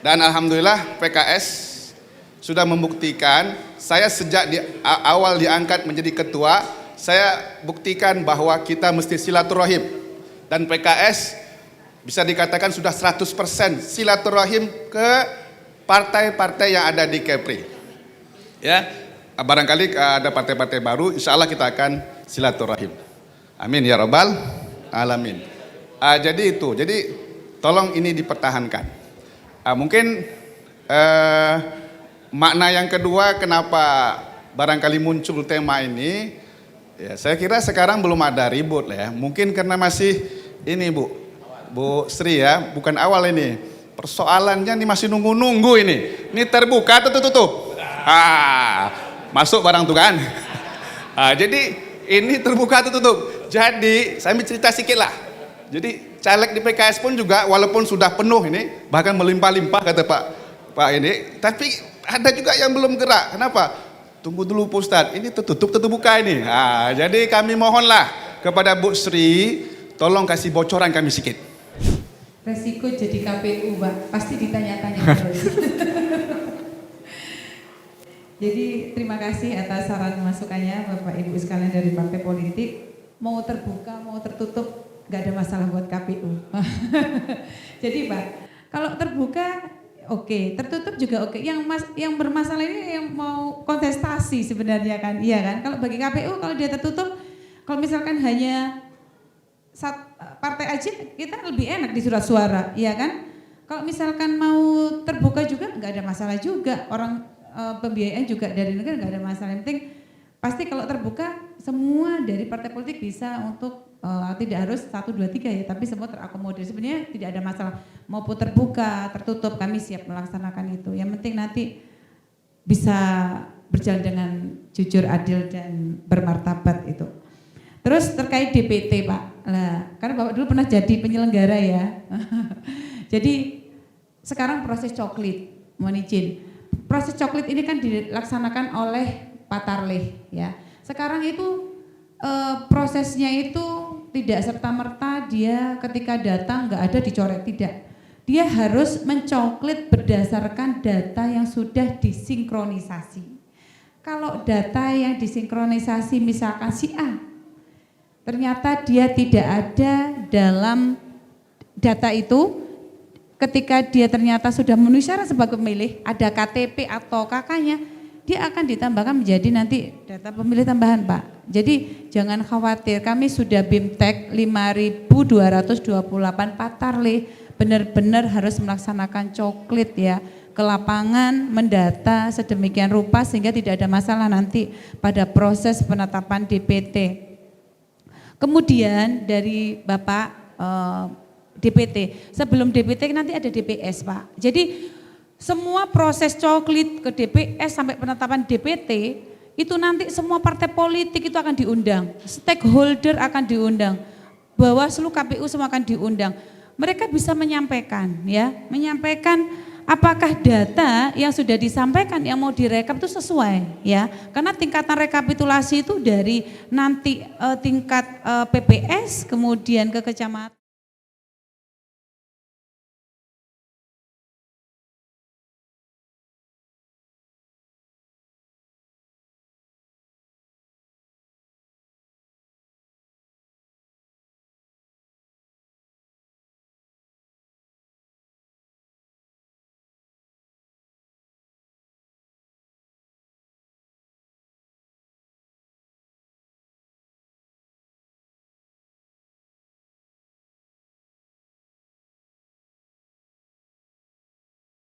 Dan alhamdulillah PKS sudah membuktikan, saya sejak awal diangkat menjadi ketua, saya buktikan bahwa kita mesti silaturahim. Dan PKS bisa dikatakan sudah 100% silaturahim ke partai-partai yang ada di Kepri. Ya, barangkali ada partai-partai baru, insya Allah kita akan silaturahim. Amin ya rabbal alamin. Jadi tolong ini dipertahankan. Mungkin makna yang kedua kenapa barangkali muncul tema ini, ya saya kira sekarang belum ada ribut lah ya. Mungkin karena masih ini Bu Sri ya, bukan awal ini. Persoalannya ini masih nunggu-nunggu ini. Ini terbuka atau tutup? Masuk barang tuh kan. Jadi ini terbuka atau tutup? Jadi saya mau cerita sedikit lah. Jadi caleg di PKS pun juga walaupun sudah penuh ini, bahkan melimpah-limpah kata Pak ini, tapi ada juga yang belum gerak. Kenapa? Tunggu dulu Pak Ustadz, ini tertutup buka ini. Jadi kami mohonlah kepada Bu Sri, tolong kasih bocoran kami sedikit. Resiko jadi KPU Pak, pasti ditanya-tanya terus. Jadi terima kasih atas saran masukannya Bapak Ibu sekalian dari partai politik. Mau terbuka, mau tertutup, gak ada masalah buat KPU. Jadi Pak, kalau terbuka oke, tertutup juga oke. Yang bermasalah ini yang mau kontestasi sebenarnya kan, iya kan? Kalau bagi KPU kalau dia tertutup, kalau misalkan hanya partai aja kita lebih enak di surat suara, iya kan? Kalau misalkan mau terbuka juga nggak ada masalah juga, orang pembiayaan juga dari negara nggak ada masalah. Yang penting pasti kalau terbuka semua dari partai politik bisa untuk tidak harus 1, 2, 3 ya, tapi semua terakomodir. Sebenarnya tidak ada masalah maupun terbuka, tertutup, kami siap melaksanakan itu. Yang penting nanti bisa berjalan dengan jujur, adil dan bermartabat itu. Terus terkait DPT Pak, karena Bapak dulu pernah jadi penyelenggara ya. Jadi sekarang proses coklit, mohon izin. Proses coklit ini kan dilaksanakan oleh Pak Tarlih ya. Sekarang itu prosesnya itu tidak serta-merta dia ketika datang nggak ada dicoret, tidak. Dia harus mencoklit berdasarkan data yang sudah disinkronisasi. Kalau data yang disinkronisasi misalkan si A, ternyata dia tidak ada dalam data itu, ketika dia ternyata sudah memenuhi syarat sebagai pemilih, ada KTP atau KK-nya, dia akan ditambahkan menjadi nanti data pemilih tambahan Pak. Jadi jangan khawatir, kami sudah BIMTEK 5.228 Pak Tarlih, benar-benar harus melaksanakan coklit ya, ke lapangan, mendata sedemikian rupa sehingga tidak ada masalah nanti pada proses penetapan DPT. Kemudian dari Bapak DPT, sebelum DPT nanti ada DPS Pak. Jadi semua proses coklit ke DPS sampai penetapan DPT itu nanti semua partai politik itu akan diundang, stakeholder akan diundang, Bawaslu, KPU semua akan diundang. Mereka bisa menyampaikan ya, apakah data yang sudah disampaikan yang mau direkap itu sesuai ya, karena tingkatan rekapitulasi itu dari nanti tingkat PPS kemudian ke kecamatan.